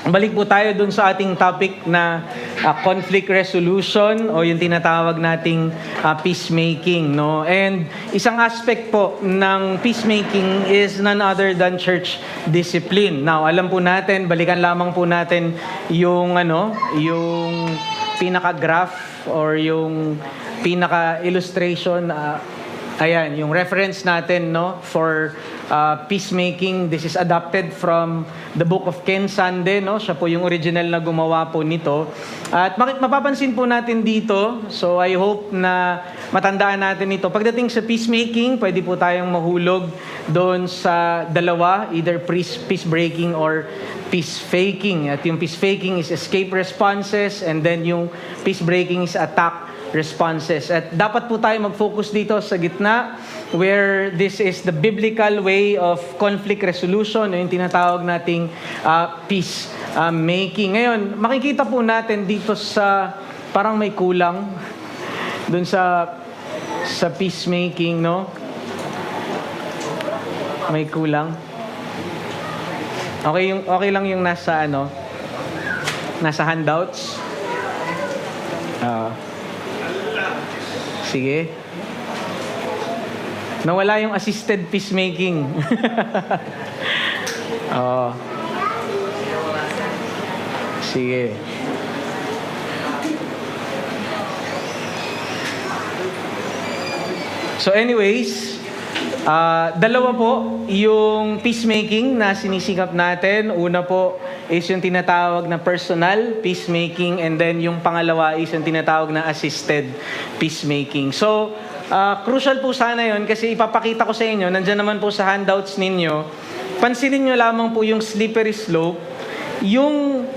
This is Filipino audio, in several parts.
Balik po tayo dun sa ating topic na conflict resolution o yung tinatawag nating peacemaking, no? And isang aspect po ng peacemaking is none other than church discipline. Now, alam po natin, balikan lamang po natin yung yung pinaka-graph or yung pinaka-illustration. Ayan, yung reference natin, no, for peacemaking. This is adapted from the book of Ken Sande, no? Siya po yung original na gumawa po nito. At mapapansin po natin dito, so I hope na matandaan natin ito. Pagdating sa peacemaking, pwede po tayong mahulog doon sa dalawa, either peace breaking or peace faking. At yung peace faking is escape responses, and then yung peace breaking is attack responses. At dapat po tayo mag-focus dito sa gitna where this is the biblical way of conflict resolution, yung tinatawag nating peace making. Ngayon, makikita po natin dito sa parang may kulang dun sa peacemaking, no? May kulang. Okay lang yung nasa handouts. Sige. Nawala yung assisted peacemaking. Sige. So anyways, dalawa po yung peacemaking na sinisikap natin. Una po is yung tinatawag na personal peacemaking, and then yung pangalawa is yung tinatawag na assisted peacemaking. So, crucial po sana yun kasi ipapakita ko sa inyo, nandyan naman po sa handouts ninyo, pansinin nyo lamang po yung slippery slope, yung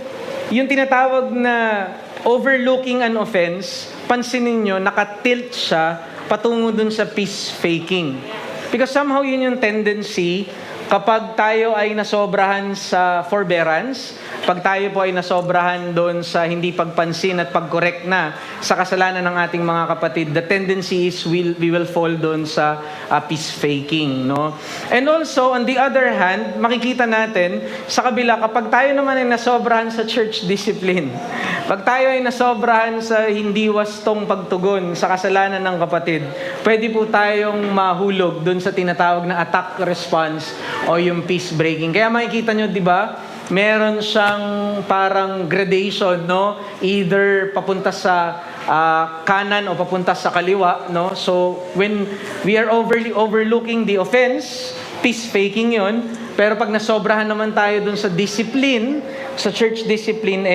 tinatawag na overlooking an offense, pansinin nyo, nakatilt siya patungo dun sa peace faking. Because somehow yun yung tendency kapag tayo ay nasobrahan sa forbearance, pag tayo po ay nasobrahan doon sa hindi pagpansin at pag-correct na sa kasalanan ng ating mga kapatid, the tendency is we will fall doon sa peace faking, no? And also, on the other hand, makikita natin sa kabila, kapag tayo naman ay nasobrahan sa church discipline, pag tayo ay nasobrahan sa hindi wastong pagtugon sa kasalanan ng kapatid, pwede po tayong mahulog doon sa tinatawag na attack response o yung peace breaking. Kaya makikita nyo, di ba, meron siyang parang gradation, no? Either papunta sa kanan o papunta sa kaliwa, no? So, when we are overlooking the offense, peace faking yon. Pero pag nasobrahan naman tayo dun sa discipline, sa church discipline,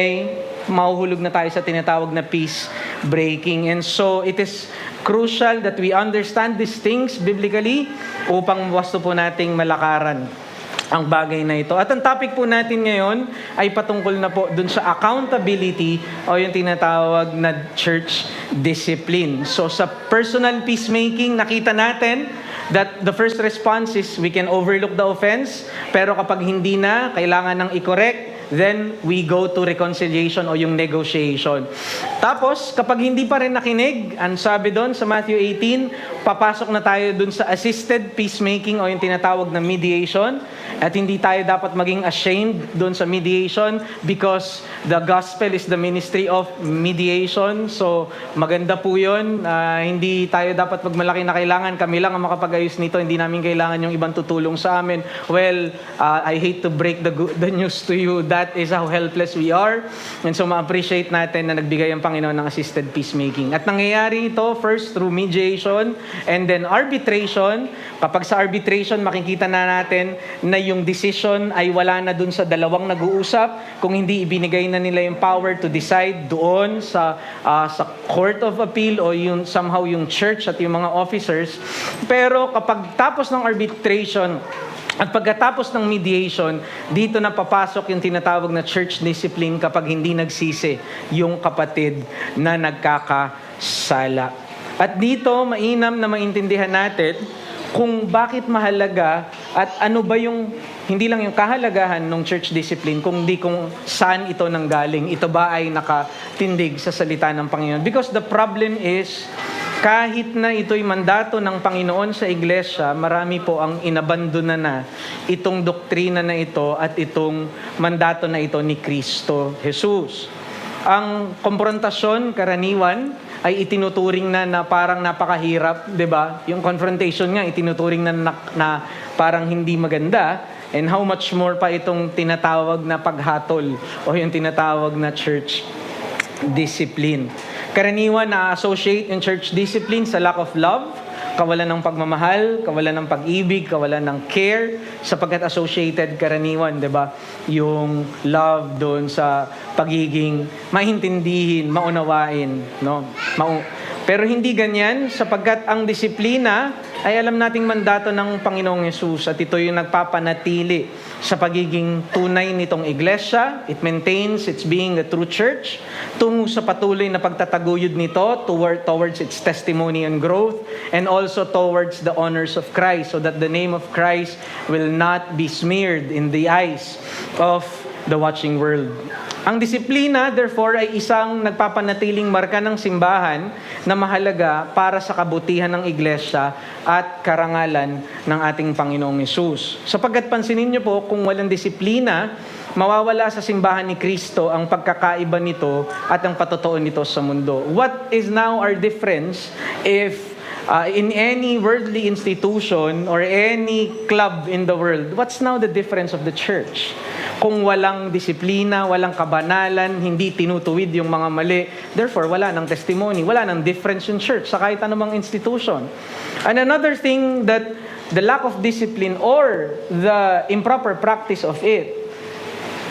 mahuhulog na tayo sa tinatawag na peace breaking. And so, it is crucial that we understand these things biblically upang wasto po nating malakaran ang bagay na ito. At ang topic po natin ngayon ay patungkol na po dun sa accountability o yung tinatawag na church discipline. So sa personal peacemaking, nakita natin that the first response is we can overlook the offense, pero kapag hindi na, kailangan nang i-correct, then we go to reconciliation o yung negotiation. Tapos, kapag hindi pa rin nakinig, ang sabi doon sa Matthew 18, papasok na tayo doon sa assisted peacemaking o yung tinatawag na mediation. At hindi tayo dapat maging ashamed doon sa mediation because the gospel is the ministry of mediation. So, maganda po yun. Hindi tayo dapat magmalaki na kailangan. Kami lang ang makapag-ayos nito. Hindi namin kailangan yung ibang tutulong sa amin. Well, I hate to break the news to you. That is how helpless we are. And so, ma-appreciate natin na nagbigay ang Panginoon ng assisted peacemaking. At nangyayari ito first through mediation and then arbitration. Kapag sa arbitration, makikita na natin na yung decision ay wala na dun sa dalawang nag-uusap. Kung hindi ibinigay na nila yung power to decide doon sa court of appeal o yung somehow yung church at yung mga officers. Pero kapag tapos ng arbitration at pagkatapos ng mediation, dito na papasok yung tinatawag na church discipline kapag hindi nagsisi yung kapatid na nagkakasala. At dito, mainam na maintindihan natin kung bakit mahalaga at ano ba yung, hindi lang yung kahalagahan ng church discipline, kundi kung saan ito nanggaling. Ito ba ay nakatindig sa salita ng Panginoon? Because the problem is, Kahit na ito'y mandato ng Panginoon sa iglesia, marami po ang inabandona na itong doktrina na ito at itong mandato na ito ni Kristo Jesus. Ang konfrontasyon, karaniwan, ay itinuturing na parang napakahirap, 'di ba? Yung confrontation nga itinuturing na parang hindi maganda, and how much more pa itong tinatawag na paghatol o yung tinatawag na church discipline. Karaniwan na-associate yung church discipline sa lack of love, kawalan ng pagmamahal, kawalan ng pag-ibig, kawalan ng care, sapagkat associated karaniwan, 'di ba? Yung love doon sa pagiging maintindihin, maunawain, no? Pero hindi ganyan, sapagkat ang disiplina ay alam nating mandato ng Panginoong Hesus at ito yung nagpapanatili sa pagiging tunay nitong iglesia. It maintains its being a true church tungo sa patuloy na pagtataguyod nito towards its testimony and growth, and also towards the honors of Christ, so that the name of Christ will not be smeared in the eyes of the watching world. Ang disiplina, therefore, ay isang nagpapanatiling marka ng simbahan na mahalaga para sa kabutihan ng iglesia at karangalan ng ating Panginoong Hesus. Sapagkat pansinin niyo po, kung walang disiplina, mawawala sa simbahan ni Kristo ang pagkakaiba nito at ang patotoo nito sa mundo. What is now our difference if in any worldly institution or any club in the world, what's now the difference of the church? Kung walang disiplina, walang kabanalan, hindi tinutuwid yung mga mali, therefore wala nang testimony, wala nang difference in church sa kahit anumang institution. And another thing that the lack of discipline or the improper practice of it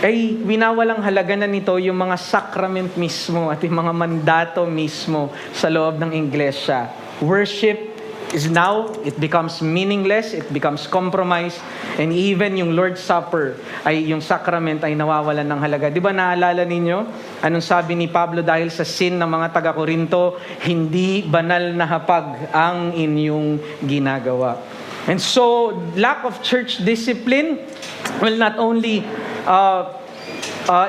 ay winawalang halaga na nito yung mga sacrament mismo at yung mga mandato mismo sa loob ng iglesia. Worship is now, it becomes meaningless, it becomes compromised, and even yung Lord's Supper, ay yung sacrament ay nawawalan ng halaga. Di ba naalala ninyo? Anong sabi ni Pablo dahil sa sin ng mga taga-Korinto, hindi banal na hapag ang inyong ginagawa. And so, lack of church discipline will not only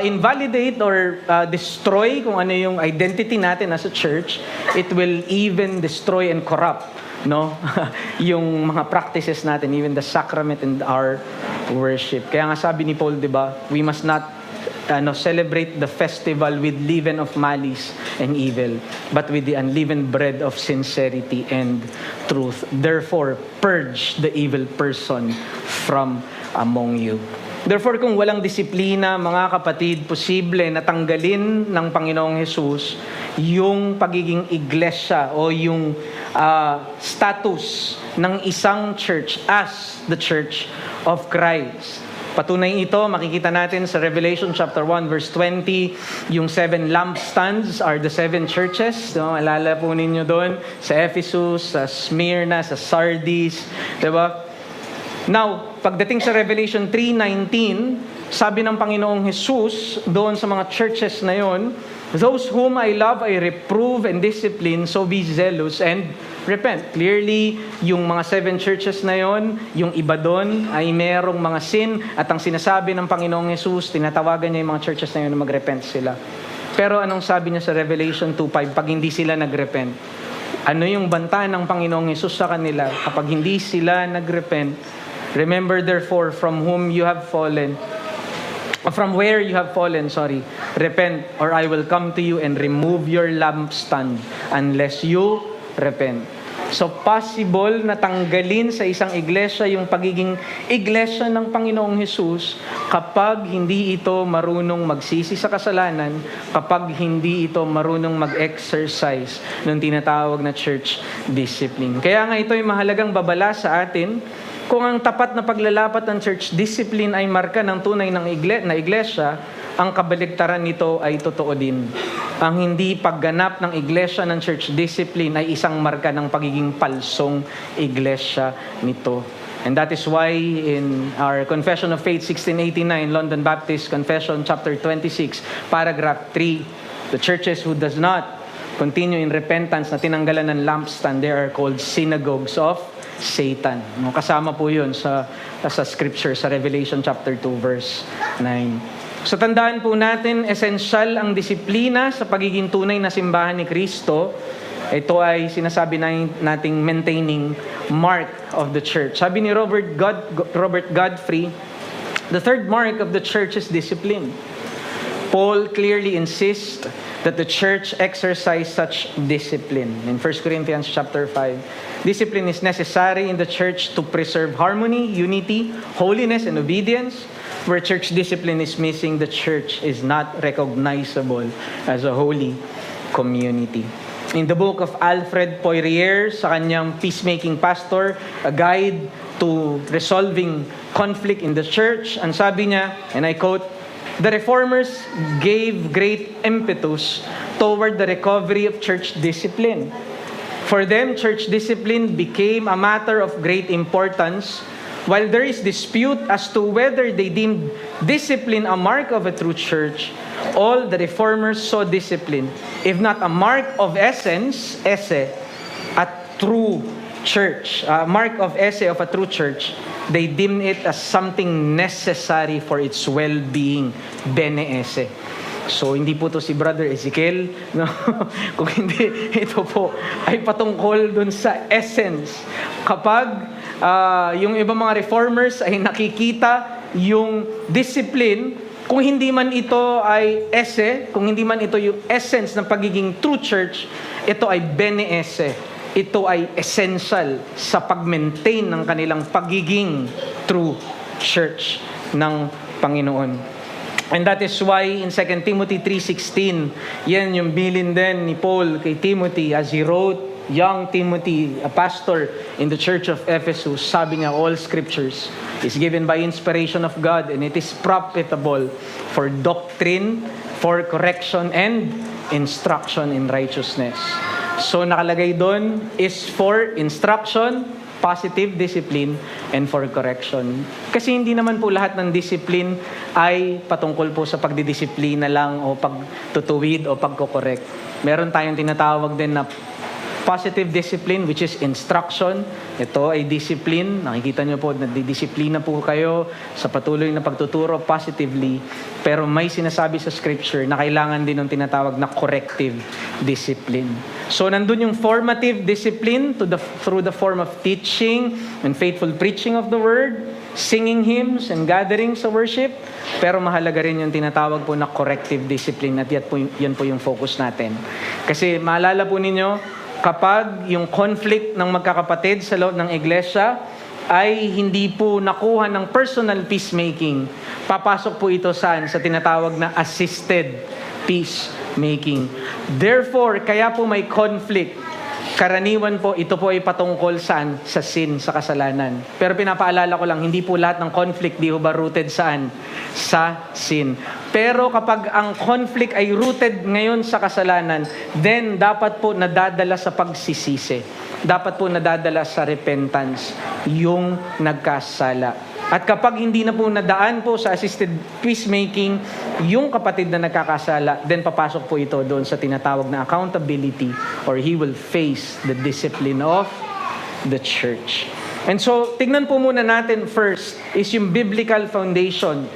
invalidate or destroy kung ano yung identity natin as a church, it will even destroy and corrupt yung mga practices natin, even the sacrament and our worship. Kaya nga sabi ni Paul, 'di ba, we must not celebrate the festival with leaven of malice and evil, but with the unleavened bread of sincerity and truth. Therefore, purge the evil person from among you. Therefore, kung walang disiplina, mga kapatid, posible na tanggalin ng Panginoong Hesus yung pagiging iglesia o yung status ng isang church as the Church of Christ. Patunay ito, makikita natin sa Revelation chapter 1 verse 20, yung 7 lampstands are the 7 churches. Alala po ninyo doon sa Ephesus, sa Smyrna, sa Sardis, diba? Now, pagdating sa Revelation 3:19, sabi ng Panginoong Hesus doon sa mga churches na yon, those whom I love, I reprove and discipline, so be zealous and repent. Clearly, yung mga 7 churches na yon, yung iba doon ay merong mga sin, at ang sinasabi ng Panginoong Hesus, tinatawagan niya yung mga churches na yon na magrepent sila. Pero anong sabi niya sa Revelation 2:5, pag hindi sila nagrepent? Ano yung banta ng Panginoong Hesus sa kanila kapag hindi sila nagrepent? Remember therefore from where you have fallen, repent, or I will come to you and remove your lampstand unless you repent. So possible na tanggalin sa isang iglesia yung pagiging iglesia ng Panginoong Hesus kapag hindi ito marunong magsisi sa kasalanan, kapag hindi ito marunong mag-exercise ng tinatawag na church discipline. Kaya nga ito ay mahalagang babala sa atin. Kung ang tapat na paglalapat ng church discipline ay marka ng tunay na iglesia, ang kabaligtaran nito ay totoo din. Ang hindi pagganap ng iglesia ng church discipline ay isang marka ng pagiging palsong iglesia nito. And that is why in our Confession of Faith 1689, London Baptist Confession, chapter 26, paragraph 3, the churches who does not continue in repentance na tinanggalan ng lampstand, they are called synagogues of Satan. Kasama po yun sa scripture, sa Revelation chapter 2 verse 9. So tandaan po natin, esensyal ang disiplina sa pagiging tunay na simbahan ni Kristo. Ito ay sinasabi nating maintaining mark of the church. Sabi ni Robert Godfrey, the third mark of the church is discipline. Paul clearly insists that the church exercise such discipline. In 1 Corinthians chapter 5, discipline is necessary in the church to preserve harmony, unity, holiness, and obedience. Where church discipline is missing, the church is not recognizable as a holy community. In the book of Alfred Poirier, sa kanyang Peacemaking Pastor, a guide to resolving conflict in the church, ang sabi niya, and I quote, "The Reformers gave great impetus toward the recovery of church discipline. For them, church discipline became a matter of great importance. While there is dispute as to whether they deemed discipline a mark of a true church, all the Reformers saw discipline, if not a mark of essence, a true church, a mark of of a true church, they deemed it as something necessary for its well-being, bene esse." So, hindi po to si Brother Ezekiel, no? Kung hindi, ito po ay patungkol dun sa essence. Kapag yung ibang mga reformers ay nakikita yung discipline, kung hindi man ito ay kung hindi man ito yung essence ng pagiging true church, ito ay bene esse. Ito ay essential sa pag-maintain ng kanilang pagiging true church ng Panginoon. And that is why in 2 Timothy 3:16, yan yung bilin din ni Paul kay Timothy as he wrote, young Timothy, a pastor in the church of Ephesus, sabi niya, all scriptures is given by inspiration of God and it is profitable for doctrine, for correction, and instruction in righteousness. So nakalagay doon is for instruction, positive discipline, and for correction. Kasi hindi naman po lahat ng discipline ay patungkol po sa pagdidisiplina lang o pagtutuwid o pagkokorek. Meron tayong tinatawag din na positive discipline, which is instruction. Ito ay discipline. Nakikita nyo po, nadidisiplina po kayo sa patuloy na pagtuturo positively. Pero may sinasabi sa scripture na kailangan din ng tinatawag na corrective discipline. So, nandun yung formative discipline through the form of teaching and faithful preaching of the word, singing hymns and gatherings sa worship. Pero mahalaga rin yung tinatawag po na corrective discipline at yan po yung focus natin. Kasi maalala po ninyo, kapag yung conflict ng magkakapatid sa loob ng iglesia ay hindi po nakuha ng personal peacemaking, papasok po ito sa tinatawag na assisted peacemaking. Therefore, kaya po may conflict. Karaniwan po, ito po ay patungkol saan? Sa sin, sa kasalanan. Pero pinapaalala ko lang, hindi po lahat ng conflict di ba rooted saan? Sa sin. Pero kapag ang conflict ay rooted ngayon sa kasalanan, then dapat po nadadala sa pagsisisi. Dapat po nadadala sa repentance yung nagkasala. At kapag hindi na po nadaan po sa assisted peacemaking, yung kapatid na nagkakasala, then papasok po ito doon sa tinatawag na accountability or he will face the discipline of the church. And so, tignan po muna natin first is yung biblical foundation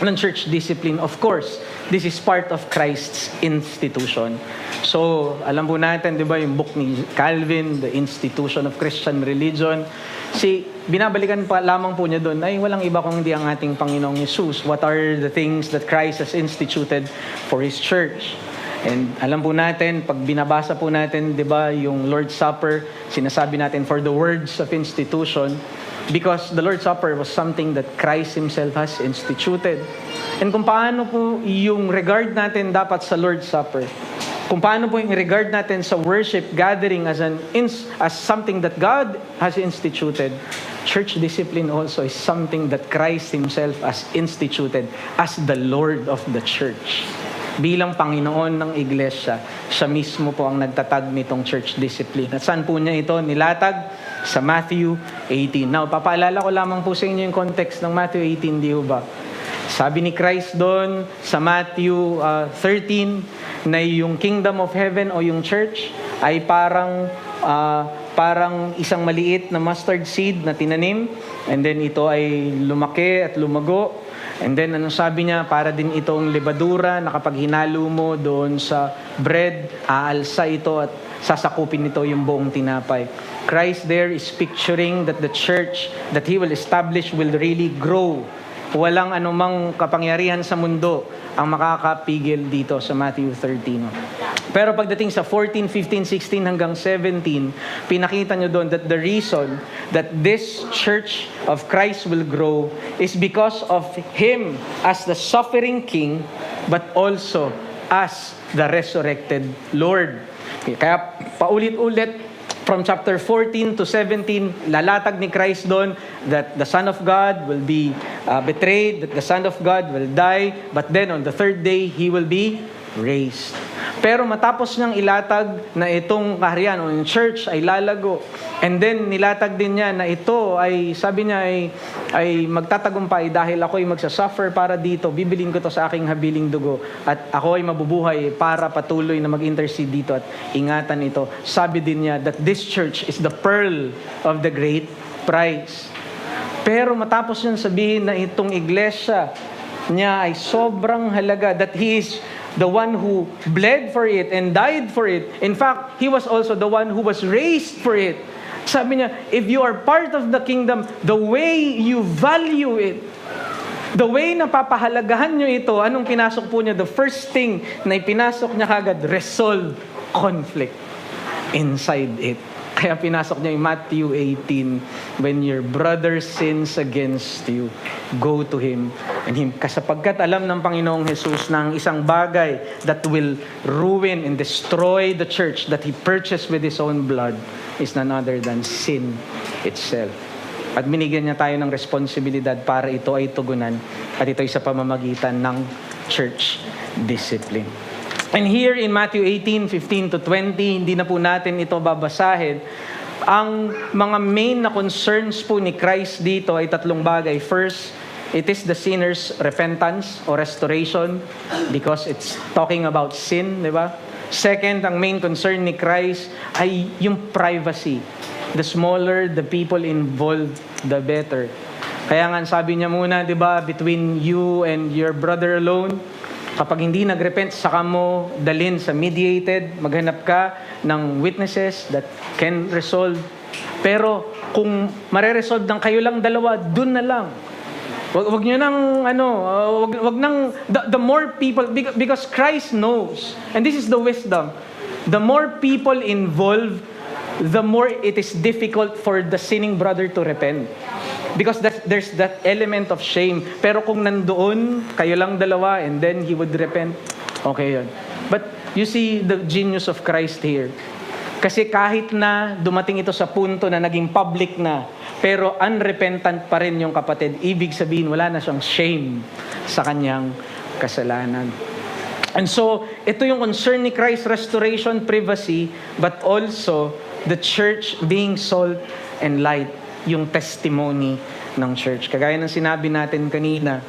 ng church discipline. Of course, this is part of Christ's institution. So, alam po natin, di ba, yung book ni Calvin, The Institution of Christian Religion, binabalikan pa lamang po niya doon ay walang iba kundi ang ating Panginoong Yesus. What are the things that Christ has instituted for His church? And alam po natin, pag binabasa po natin, di ba, yung Lord's Supper, sinasabi natin for the words of institution, because the Lord's Supper was something that Christ Himself has instituted. And kung paano po yung regard natin dapat sa Lord's Supper, kung paano po yung regard natin sa worship gathering as something that God has instituted, church discipline also is something that Christ Himself has instituted as the Lord of the church. Bilang Panginoon ng Iglesia, siya mismo po ang nagtatag nitong church discipline. At saan po niya ito nilatag? Sa Matthew 18. Now, papaalala ko lamang po sa inyo yung context ng Matthew 18, di ba? Sabi ni Christ doon sa Matthew 13 na yung kingdom of heaven o yung church ay parang isang maliit na mustard seed na tinanim and then ito ay lumaki at lumago And then, ano sabi niya? Para din itong lebadura na kapag hinalo mo doon sa bread, aalsa ito at sasakupin nito yung buong tinapay. Christ there is picturing that the church that He will establish will really grow. Walang anumang kapangyarihan sa mundo ang makakapigil dito sa Matthew 13. Pero pagdating sa 14, 15, 16 hanggang 17, pinakita nyo doon that the reason that this church of Christ will grow is because of Him as the suffering King, but also as the resurrected Lord. Kaya paulit-ulit, from chapter 14 to 17, lalatag ni Christ doon that the Son of God will be betrayed, that the Son of God will die, but then on the third day, He will be raised. Pero matapos niyang ilatag na itong kaharian o yung church ay lalago, and then nilatag din niya na ito ay, sabi niya ay magtatagumpay dahil ako ay magsasuffer para dito, bibilin ko to sa aking habiling dugo, at ako ay mabubuhay para patuloy na mag-intercede dito at ingatan ito. Sabi din niya that this church is the pearl of the great price. Pero matapos niyang sabihin na itong iglesia niya ay sobrang halaga, that He is the one who bled for it and died for it. In fact, He was also the one who was raised for it. Sabi niya, if you are part of the kingdom, the way you value it, the way na papahalagahan nyo ito, anong pinasok po niya? The first thing na ipinasok niya kagad, resolve conflict inside it. Kaya pinasok niya yung Matthew 18, when your brother sins against you, go to him and him. Kasapagkat alam ng Panginoong Jesus na ang isang bagay that will ruin and destroy the church that He purchased with His own blood is none other than sin itself. At binigyan niya tayo ng responsibilidad para ito ay tugunan, at ito ay sa pamamagitan ng church discipline. And here in Matthew 18, 15 to 20, hindi na po natin ito babasahin. Ang mga main na concerns po ni Christ dito ay tatlong bagay. First, it is the sinner's repentance or restoration because it's talking about sin, di ba? Second, ang main concern ni Christ ay yung privacy. The smaller the people involved, the better. Kaya nga sabi niya muna, di ba, between you and your brother alone, kapag hindi nagrepent, saka mo dalhin sa mediated, maghanap ka ng witnesses that can resolve. Pero kung mareresolve ng kayo lang dalawa, dun na lang. Wag niyo nang wag nang the more people, because Christ knows, and this is the wisdom. The more people involved, the more it is difficult for the sinning brother to repent. Because there's that element of shame. Pero kung nandoon, kayo lang dalawa, and then he would repent, okay yun. But you see the genius of Christ here. Kasi kahit na dumating ito sa punto na naging public na, pero unrepentant pa rin yung kapatid, ibig sabihin wala na siyang shame sa kanyang kasalanan. And so, ito yung concern ni Christ, restoration, privacy, but also the church being salt and light, yung testimony ng church. Kagaya ng sinabi natin kanina,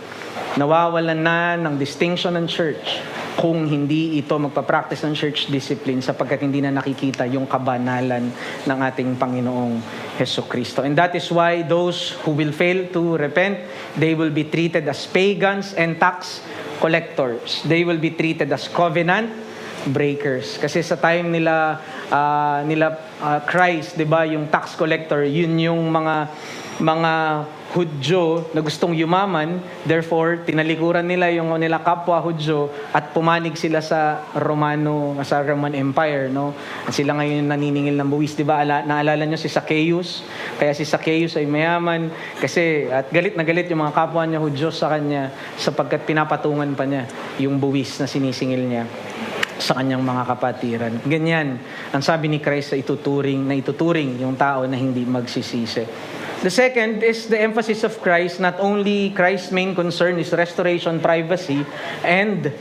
nawawalan na ng distinction ng church kung hindi ito magpa-practice ng church discipline sapagkat hindi na nakikita yung kabanalan ng ating Panginoong Hesukristo. And that is why those who will fail to repent, they will be treated as pagans and tax collectors. They will be treated as covenant breakers. Kasi sa time nila Christ, 'di ba, yung tax collector, yun yung mga Hudyo na gustong yumaman, therefore tinalikuran nila yung nila kapwa Hudyo at pumanig sila sa Roman Empire, no? At sila ngayon naniningil ng buwis, 'di ba? Naalala niyo si Zacchaeus? Kaya si Zacchaeus ay mayaman kasi at galit na galit yung mga kapwa niya Hudyo sa kanya sapagkat pinapatungan pa niya yung buwis na sinisingil niya sa kanyang mga kapatiran. Ganyan ang sabi ni Christ na ituturing yung tao na hindi magsisisi. The second is the emphasis of Christ. Not only Christ's main concern is restoration, privacy, and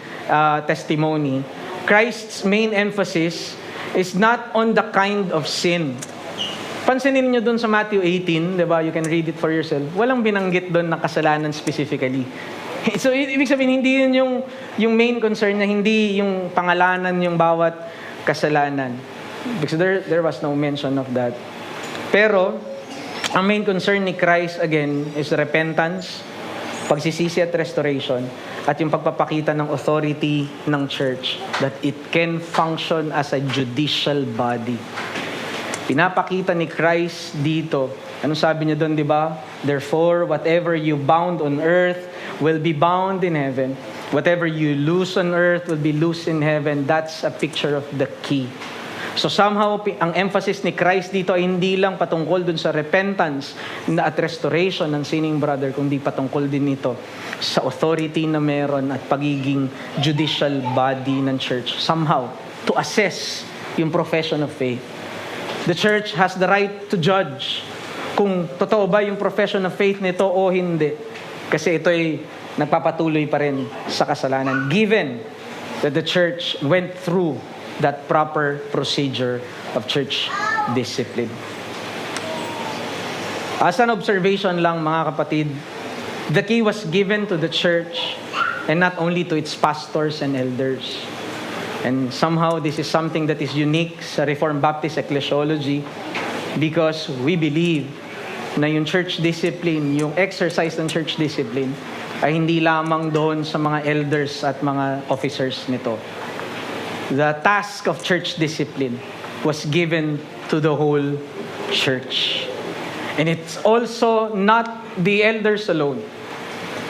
testimony. Christ's main emphasis is not on the kind of sin. Pansinin niyo dun sa Matthew 18, di ba? You can read it for yourself. Walang binanggit dun na kasalanan specifically. So, ibig sabihin, hindi yun yung main concern niya, hindi yung pangalanan yung bawat kasalanan. Because there was no mention of that. Pero, ang main concern ni Christ, again, is repentance, pagsisisi at restoration, at yung pagpapakita ng authority ng church that it can function as a judicial body. Pinapakita ni Christ dito. Ano sabi niya doon, di ba? Therefore, whatever you bound on earth will be bound in heaven. Whatever you loose on earth will be loose in heaven. That's a picture of the key. So somehow, ang emphasis ni Christ dito ay hindi lang patungkol dun sa repentance at restoration ng sinning brother, kundi patungkol din ito sa authority na meron at pagiging judicial body ng church. Somehow, to assess yung profession of faith. The church has the right to judge kung totoo ba yung profession of faith nito o hindi. Kasi ito ay nagpapatuloy pa rin sa kasalanan. Given that the church went through that proper procedure of church discipline. As an observation lang, mga kapatid, the key was given to the church and not only to its pastors and elders. And somehow, this is something that is unique sa Reformed Baptist ecclesiology because we believe na yung church discipline, yung exercise ng church discipline, ay hindi lamang doon sa mga elders at mga officers nito. The task of church discipline was given to the whole church. And it's also not the elders alone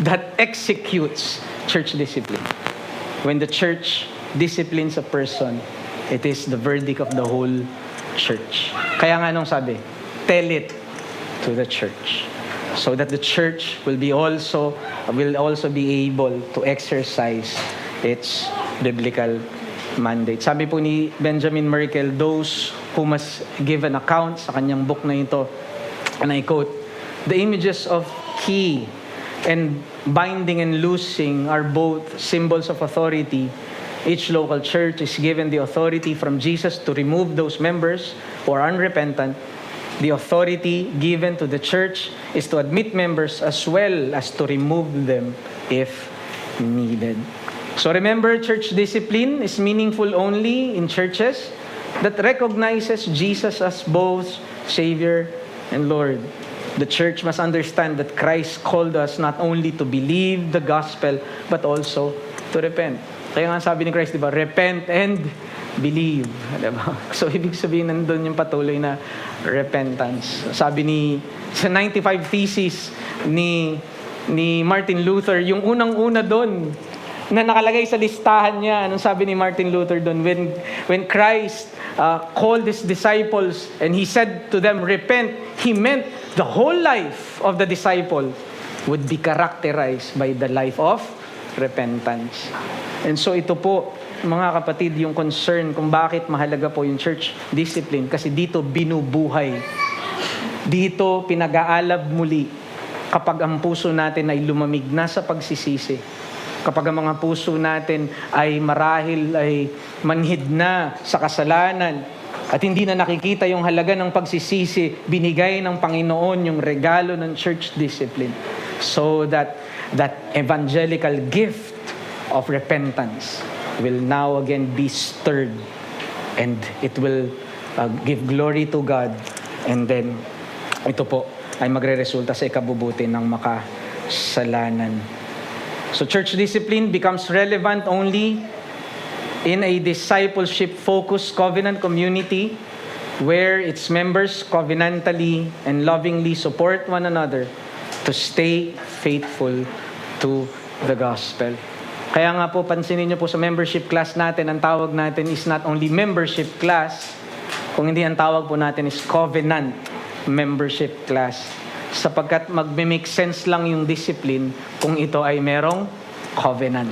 that executes church discipline. When the church disciplines a person, it is the verdict of the whole church. Kaya nga nung sabi, tell it to the church. So that the church will also be able to exercise its biblical mandate. Sabi po ni Benjamin Merkel, those who must give an account sa kanyang book na ito, and I quote, the images of key and binding and loosing are both symbols of authority. Each local church is given the authority from Jesus to remove those members who are unrepentant. The authority given to the church is to admit members as well as to remove them if needed. So remember, church discipline is meaningful only in churches that recognizes Jesus as both Savior and Lord. The church must understand that Christ called us not only to believe the gospel, but also to repent. Kaya nga sabi ni Christ, di ba? Repent and believe. Diba? So ibig sabihin, nandun yung patuloy na repentance. Sabi sa 95 Theses ni Martin Luther, yung unang-una doon, na nakalagay sa listahan niya. Anong sabi ni Martin Luther doon? When Christ called His disciples and He said to them, repent, He meant the whole life of the disciple would be characterized by the life of repentance. And so ito po, mga kapatid, yung concern kung bakit mahalaga po yung church discipline. Kasi dito binubuhay. Dito pinag-aalab muli kapag ang puso natin ay lumamig na sa pagsisisi. Kapag ang mga puso natin ay marahil ay manhid na sa kasalanan at hindi na nakikita yung halaga ng pagsisisi, binigay ng Panginoon yung regalo ng church discipline so that evangelical gift of repentance will now again be stirred and it will give glory to God, and then ito po ay magre-resulta sa ikabubuti ng makasalanan. So church discipline becomes relevant only in a discipleship-focused covenant community where its members covenantally and lovingly support one another to stay faithful to the gospel. Kaya nga po, pansinin niyo po sa membership class natin, ang tawag natin is not only membership class, kung hindi ang tawag po natin is covenant membership class. Sapagkat magme-make sense lang yung discipline kung ito ay merong covenant,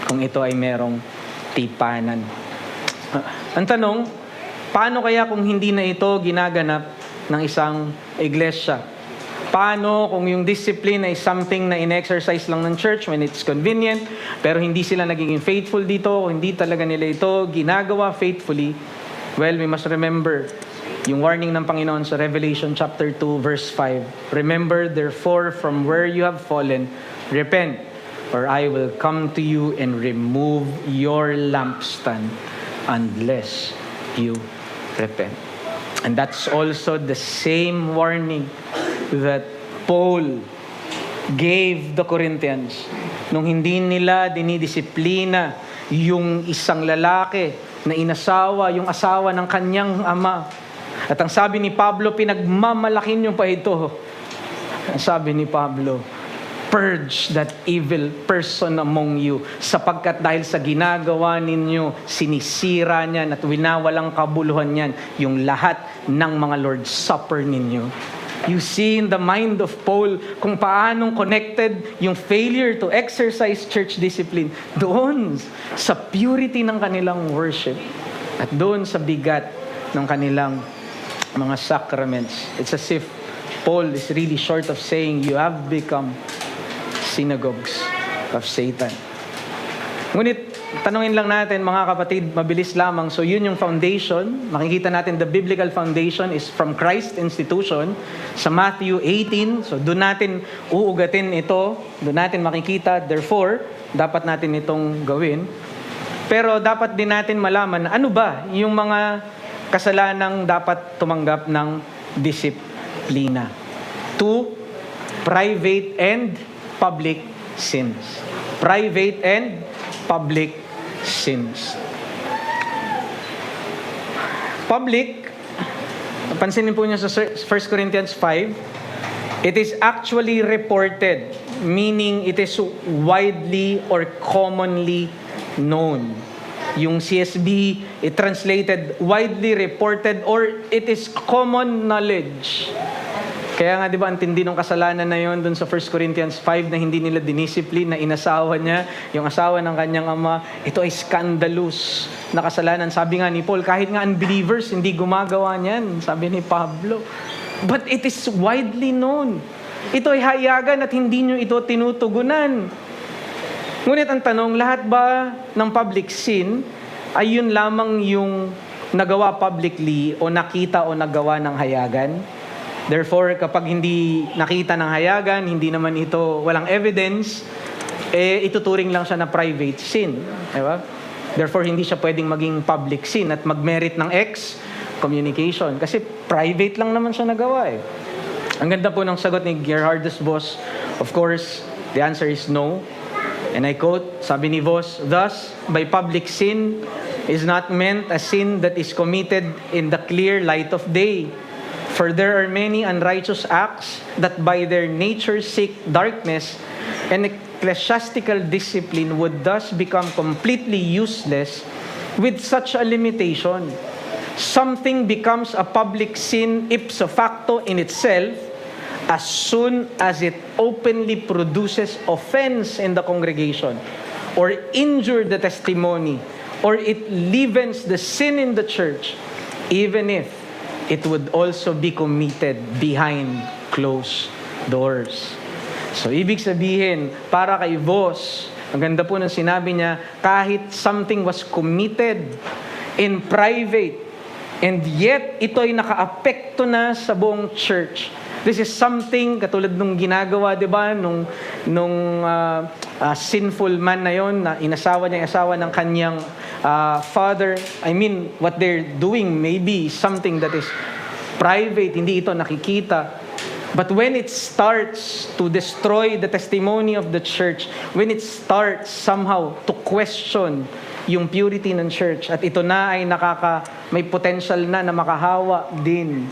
kung ito ay merong tipanan. Ang tanong, paano kaya kung hindi na ito ginaganap ng isang iglesia? Paano kung yung discipline ay something na in-exercise lang ng church when it's convenient, pero hindi sila nagiging faithful dito, hindi talaga nila ito ginagawa faithfully? Well, we must remember yung warning ng Panginoon sa Revelation chapter 2 verse 5. Remember therefore from where you have fallen, repent, or I will come to you and remove your lampstand unless you repent. And that's also the same warning that Paul gave the Corinthians. Nung hindi nila dinidisiplina yung isang lalaki na inasawa, yung asawa ng kanyang ama. At ang sabi ni Pablo, pinagmamalakin yung pa ito. Ang sabi ni Pablo, purge that evil person among you, sapagkat dahil sa ginagawa ninyo, sinisira niyan at winawalang kabuluhan niyan yung lahat ng mga Lord's Supper ninyo. You see in the mind of Paul kung paanong connected yung failure to exercise church discipline doon sa purity ng kanilang worship at doon sa bigat ng kanilang mga sacraments. It's as if Paul is really short of saying, you have become synagogues of Satan. Ngunit, tanungin lang natin mga kapatid, mabilis lamang. So yun yung foundation. Makikita natin the biblical foundation is from Christ institution sa Matthew 18. So doon natin uugatin ito. Doon natin makikita. Therefore, dapat natin itong gawin. Pero dapat din natin malaman ano ba yung mga kasalanang dapat tumanggap ng disiplina. 2, private and public sins. Private and public sins. Public, pansinin po niyo sa 1 Corinthians 5, it is actually reported, meaning it is widely or commonly known. Yung CSB, it translated widely reported or it is common knowledge. Kaya nga, di ba, ang tindi ng kasalanan na yon dun sa 1 Corinthians 5 na hindi nila dinisipline, na inasawa niya, yung asawa ng kanyang ama, ito ay scandalous na kasalanan. Sabi nga ni Paul, kahit nga unbelievers, hindi gumagawa niyan. Sabi ni Pablo. But it is widely known. Ito ay hayagan at hindi nyo ito tinutugunan. Ngunit ang tanong, lahat ba ng public sin ay yun lamang yung nagawa publicly o nakita o nagawa ng hayagan? Therefore, kapag hindi nakita ng hayagan, hindi naman ito, walang evidence, ituturing lang siya na private sin. Diba? Therefore, hindi siya pwedeng maging public sin at mag-merit ng excommunication. Kasi private lang naman siya nagawa eh. Ang ganda po ng sagot ni Gerhardus Voss. Of course, the answer is no. And I quote, sabi ni Voss, thus, by public sin is not meant a sin that is committed in the clear light of day. For there are many unrighteous acts that by their nature seek darkness, and ecclesiastical discipline would thus become completely useless with such a limitation. Something becomes a public sin ipso facto in itself as soon as it openly produces offense in the congregation, or injure the testimony, or it leavens the sin in the church, even if it would also be committed behind closed doors. So, ibig sabihin, para kay Voss, ang ganda po ng sinabi niya, kahit something was committed in private, and yet ito ay naka-apekto na sa buong church. This is something, katulad nung ginagawa, di ba, nung sinful man na yon, na inasawa niya yung asawa ng kanyang father. I mean, what they're doing may be something that is private, hindi ito nakikita. But when it starts to destroy the testimony of the church, when it starts somehow to question yung purity ng church, at ito na ay may potential na makahawa din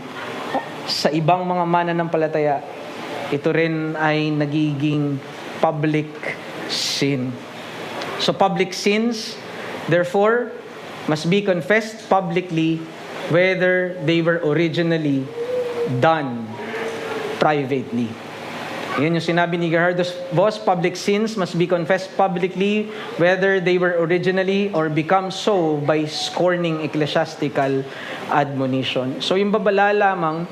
sa ibang mga mananampalataya, ito rin ay nagiging public sin. So public sins, therefore, must be confessed publicly whether they were originally done privately. Yan yung sinabi ni Gerhardus Voss, public sins must be confessed publicly whether they were originally or become so by scorning ecclesiastical admonition. So yung babala lamang,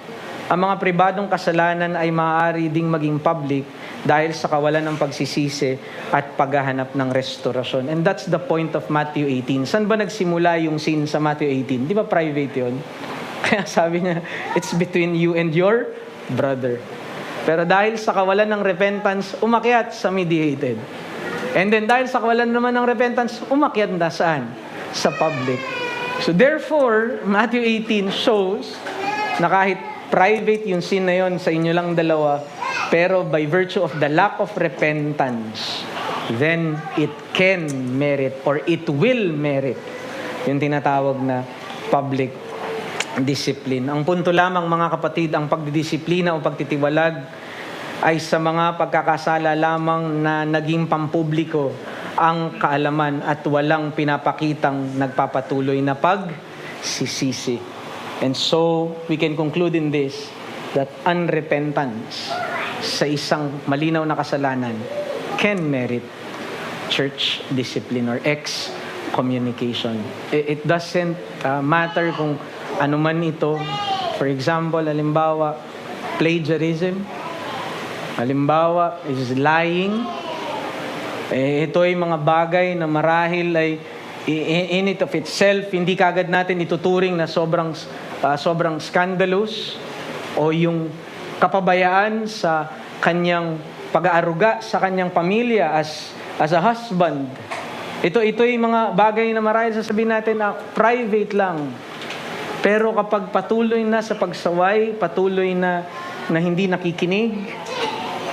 ang mga pribadong kasalanan ay maaari ding maging public dahil sa kawalan ng pagsisisi at paghahanap ng restorasyon. And that's the point of Matthew 18. Saan ba nagsimula yung sin sa Matthew 18? Di ba private yun? Kaya sabi niya, it's between you and your brother. Pero dahil sa kawalan ng repentance, umakyat sa mediated. And then dahil sa kawalan naman ng repentance, umakyat na saan? Sa public. So therefore, Matthew 18 shows na kahit private yung sin na yon sa inyo lang dalawa, Pero by virtue of the lack of repentance, then it can merit or it will merit yung tinatawag na public discipline. Ang punto lamang mga kapatid, ang pagdidisiplina o pagtitiwalag ay sa mga pagkakasala lamang na naging pampubliko ang kaalaman at walang pinapakitang nagpapatuloy na pagsisisi. And so, we can conclude in this that unrepentance sa isang malinaw na kasalanan can merit church discipline or excommunication. It doesn't matter kung ano man ito. For example, halimbawa, plagiarism. Halimbawa, is lying. Ito ay mga bagay na marahil ay in it of itself, hindi kagad natin ituturing na sobrang scandalous o yung kapabayaan sa kanyang pag-aaruga sa kanyang pamilya as a husband. Ito yung mga bagay na marahil sasabihin natin na private lang. Pero kapag patuloy na sa pagsaway, patuloy na hindi nakikinig,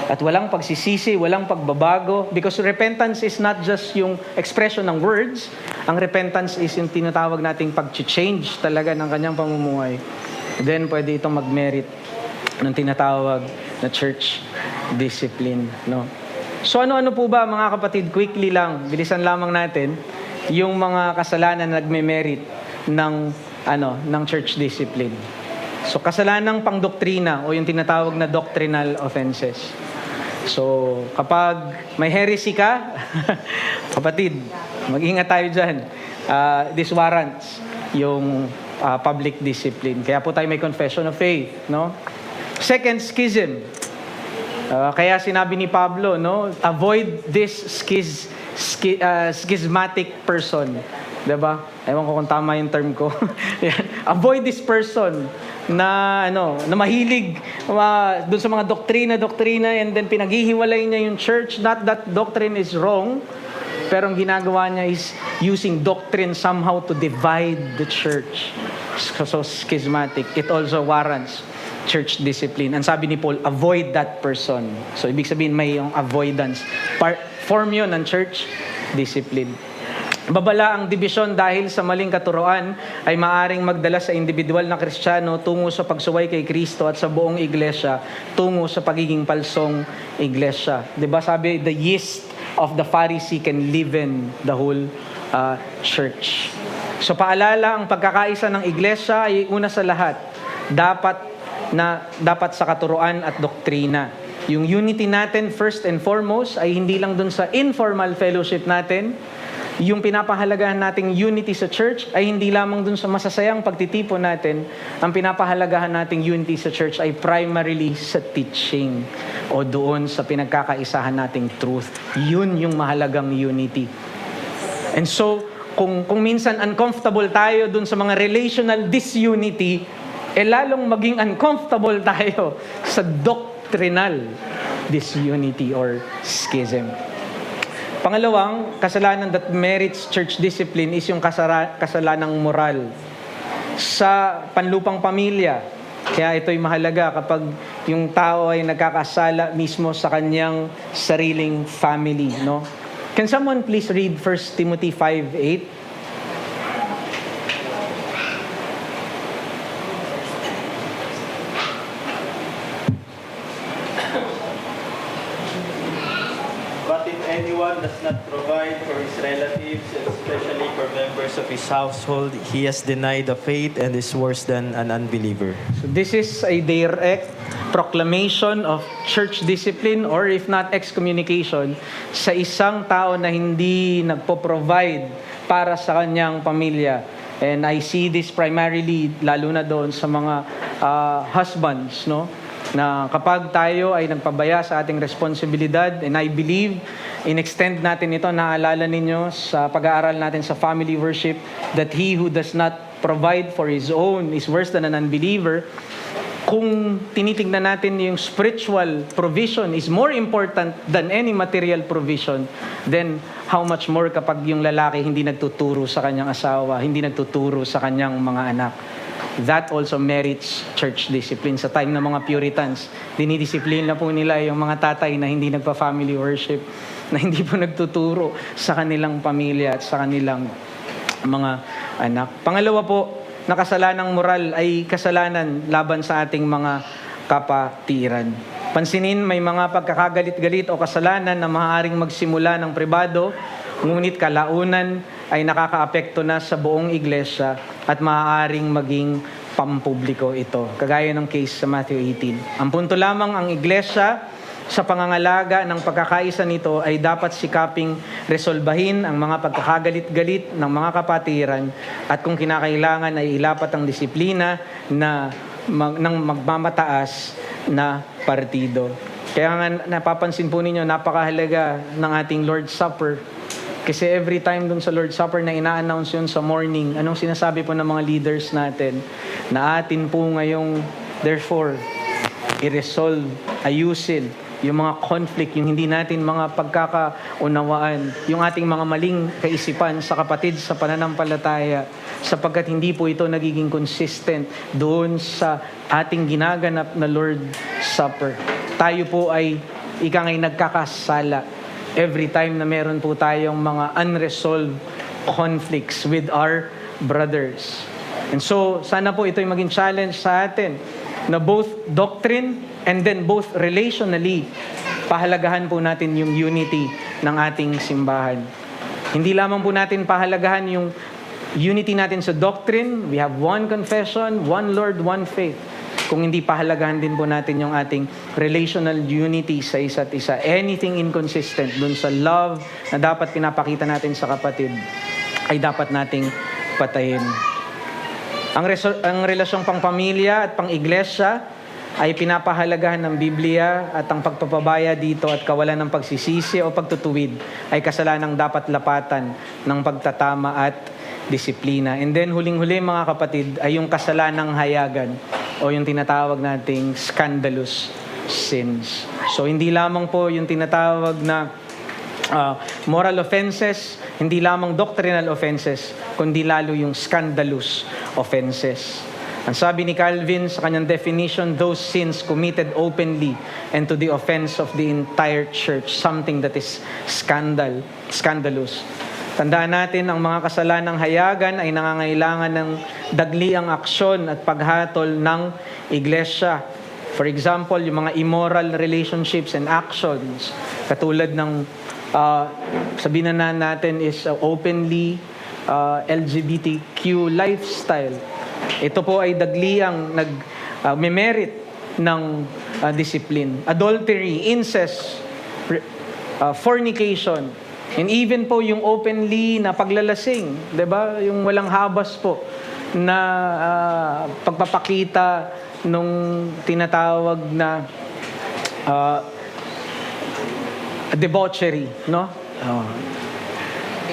at walang pagsisisi, walang pagbabago, because repentance is not just yung expression ng words, ang repentance is yung tinatawag nating pag-change talaga ng kanyang pamumuhay. Then pwede itong mag-merit ng tinatawag na church discipline, no? So ano-ano po ba mga kapatid, quickly lang, bilisan lamang natin yung mga kasalanan na nagme-merit ng church discipline. So kasalanang pangdoktrina o yung tinatawag na doctrinal offenses. So kapag may heresy ka, kapatid, mag-ingat tayo dyan. This warrants yung public discipline. Kaya po tayo may confession of faith, no? Second, schism. Kaya sinabi ni Pablo, no, avoid this schismatic person. Diba? Ewan ko kung tama yung term ko. Avoid this person na mahilig doon sa mga doktrina and then pinaghihiwalay niya yung church. Not that doctrine is wrong, pero ang ginagawa niya is using doctrine somehow to divide the church. So schismatic. It also warrants church discipline. Ang sabi ni Paul, avoid that person. So, ibig sabihin may yung avoidance. Form yun ng church discipline. Babala ang dibisyon dahil sa maling katuroan ay maaring magdala sa individual na Kristiyano tungo sa pagsuway kay Kristo at sa buong iglesia tungo sa pagiging palsong iglesia. Diba sabi, the yeast of the Pharisee can leaven the whole church. So, paalala, ang pagkakaisa ng iglesia ay una sa lahat, dapat sa katuruan at doktrina. Yung unity natin, first and foremost, ay hindi lang dun sa informal fellowship natin. Yung pinapahalagahan nating unity sa church ay hindi lamang dun sa masasayang pagtitipon natin. Ang pinapahalagahan nating unity sa church ay primarily sa teaching o doon sa pinagkakaisahan nating truth. Yun yung mahalagang unity. And so, kung minsan uncomfortable tayo dun sa mga relational disunity, lalong maging uncomfortable tayo sa doctrinal disunity or schism. Pangalawang, kasalanan that merits church discipline is yung kasalanang moral sa panlupang pamilya. Kaya ito'y mahalaga kapag yung tao ay nagkakasala mismo sa kanyang sariling family, no? Can someone please read 1 Timothy 5:8? Anyone does not provide for his relatives, especially for members of his household, he has denied the faith and is worse than an unbeliever. So this is a direct proclamation of church discipline or if not excommunication sa isang tao na hindi nagpo-provide para sa kanyang pamilya. And I see this primarily lalo na doon sa mga husbands, no? Na kapag tayo ay nagpabaya sa ating responsibilidad, and I believe in-extend natin ito, naalala ninyo sa pag-aaral natin sa family worship, that he who does not provide for his own is worse than an unbeliever. Kung tinitingnan natin yung spiritual provision is more important than any material provision, then how much more kapag yung lalaki hindi nagtuturo sa kanyang asawa, hindi nagtuturo sa kanyang mga anak. that also merits church discipline. Sa time ng mga Puritans, dinidisiplina po nila yung mga tatay na hindi nagpa-family worship, na hindi po nagtuturo sa kanilang pamilya at sa kanilang mga anak. Pangalawa po, na kasalanang moral ay kasalanan laban sa ating mga kapatiran. Pansinin, may mga pagkakagalit-galit o kasalanan na maaaring magsimula ng pribado, ngunit kalaunan ay nakakaapekto na sa buong iglesia at maaaring maging pampubliko ito. Kagaya ng case sa Matthew 18. Ang punto lamang, ang iglesia sa pangangalaga ng pagkakaisa nito ay dapat sikaping resolbahin ang mga pagkakagalit-galit ng mga kapatiran at kung kinakailangan ay ilapat ang disiplina ng magmamataas na partido. Kaya nga napapansin po ninyo, napakahalaga ng ating Lord's Supper. Kasi every time dun sa Lord's Supper na ina-announce yun sa morning, anong sinasabi po ng mga leaders natin? Na atin po ngayong, therefore, i-resolve, ayusin yung mga conflict, yung hindi natin mga pagkakaunawaan, yung ating mga maling kaisipan sa kapatid sa pananampalataya, sapagkat hindi po ito nagiging consistent doon sa ating ginaganap na Lord's Supper. Tayo po ay ikangay nagkakasala every time na meron po tayong mga unresolved conflicts with our brothers. And so, sana po ito'y maging challenge sa atin na both doctrine and then both relationally, pahalagahan po natin yung unity ng ating simbahan. Hindi lamang po natin pahalagahan yung unity natin sa doctrine, we have one confession, one Lord, one faith. Kung hindi pahalagahan din po natin yung ating relational unity sa isa't isa. Anything inconsistent dun sa love na dapat pinapakita natin sa kapatid ay dapat nating patayin. Ang relasyong pang-pamilya at pang-iglesia ay pinapahalagahan ng Biblia at ang pagpapabaya dito at kawalan ng pagsisisi o pagtutuwid ay kasalanang dapat lapatan ng pagtatama at disiplina. And then huling-huli mga kapatid ay yung kasalanang hayagan o yung tinatawag nating scandalous sins. So hindi lamang po yung tinatawag na moral offenses, hindi lamang doctrinal offenses, kundi lalo yung scandalous offenses. Ang sabi ni Calvin sa kanyang definition, those sins committed openly and to the offense of the entire church, something that is scandalous. Tandaan natin, ang mga kasalanang hayagan ay nangangailangan ng dagliang aksyon at paghatol ng iglesia. For example, yung mga immoral relationships and actions, katulad ng sabihin na natin is openly LGBTQ lifestyle. Ito po ay dagliang nag-merit ng discipline. Adultery, incest, fornication, and even po yung openly na paglalasing, 'di ba? Yung walang habas po na pagpapakita nung tinatawag na debauchery, no?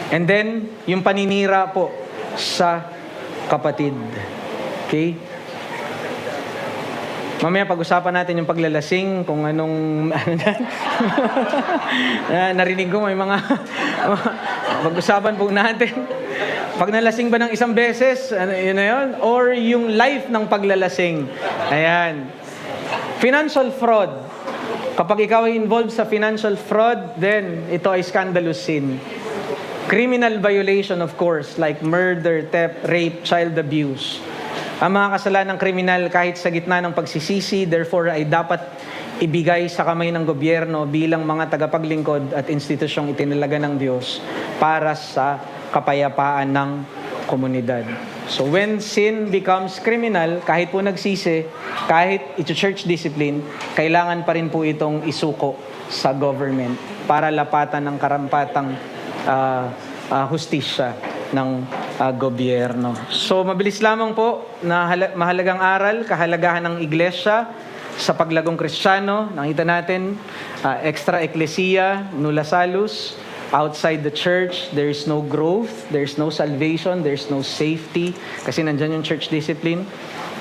And then yung paninira po sa kapatid. Okay? Mamaya pag-usapan natin yung paglalasing, kung anong narinig ko may mga pag-usapan po natin. Pag nalasing ba ng isang beses, yun na yun? Or yung life ng paglalasing. Ayan. Financial fraud. Kapag ikaw ay involved sa financial fraud, then ito ay scandalous sin. Criminal violation, of course, like murder, theft, rape, child abuse. Ang mga kasalanang kriminal kahit sa gitna ng pagsisisi, therefore ay dapat ibigay sa kamay ng gobyerno bilang mga tagapaglingkod at institusyong itinalaga ng Diyos para sa kapayapaan ng komunidad. So when sin becomes criminal, kahit po nagsisi, kahit ito church discipline, kailangan pa rin po itong isuko sa government para lapatan ng karampatang hustisya ng gobyerno. So mabilis lamang po na mahalagang aral, kahalagahan ng iglesia sa paglagong Kristiyano. Nakita natin, extra ecclesia, nulla salus. Outside the church, there is no growth, there is no salvation, there is no safety, kasi nandyan yung church discipline.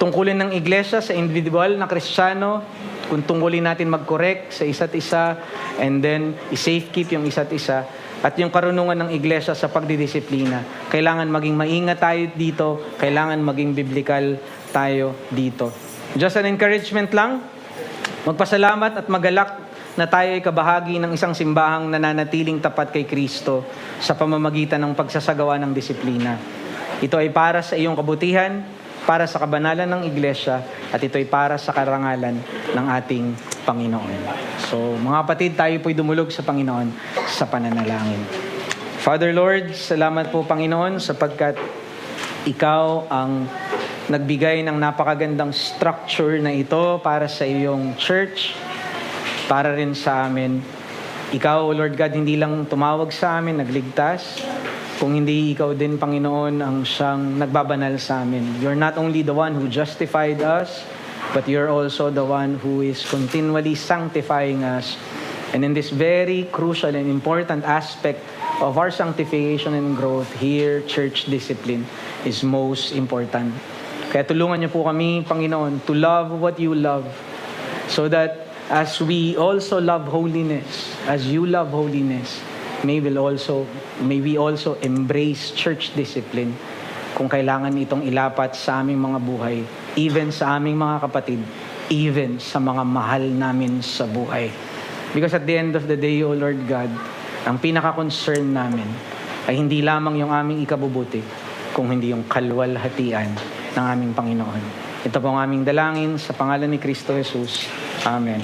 Tungkulin ng iglesia sa individual na Kristiyano, kung tungkulin natin mag-correct sa isa't isa, and then i-safekeep yung isa't isa, at yung karunungan ng iglesia sa pagdidisiplina. Kailangan maging maingat tayo dito, kailangan maging biblical tayo dito. Just an encouragement lang, magpasalamat at magalak na tayo ay kabahagi ng isang simbahang nananatiling tapat kay Kristo sa pamamagitan ng pagsasagawa ng disiplina. Ito ay para sa iyong kabutihan, para sa kabanalan ng iglesia, at ito ay para sa karangalan ng ating Panginoon. So, mga kapatid, tayo po'y dumulog sa Panginoon sa pananalangin. Father Lord, salamat po Panginoon sapagkat ikaw ang nagbigay ng napakagandang structure na ito para sa iyong church, para rin sa amin. Ikaw, Lord God, hindi lang tumawag sa amin, nagligtas, kung hindi ikaw din, Panginoon, ang siyang nagbabanal sa amin. You're not only the one who justified us, but you're also the one who is continually sanctifying us. And in this very crucial and important aspect of our sanctification and growth here, church discipline is most important. Kaya tulungan niyo po kami, Panginoon, to love what you love, so that as we also love holiness, as you love holiness, may we also embrace church discipline kung kailangan itong ilapat sa aming mga buhay, even sa aming mga kapatid, even sa mga mahal namin sa buhay. Because at the end of the day, O Lord God, ang pinaka-concern namin ay hindi lamang yung aming ikabubuti, kung hindi yung kalwalhatian ng aming Panginoon. Ito po ang aming dalangin sa pangalan ni Kristo Jesus. Amen.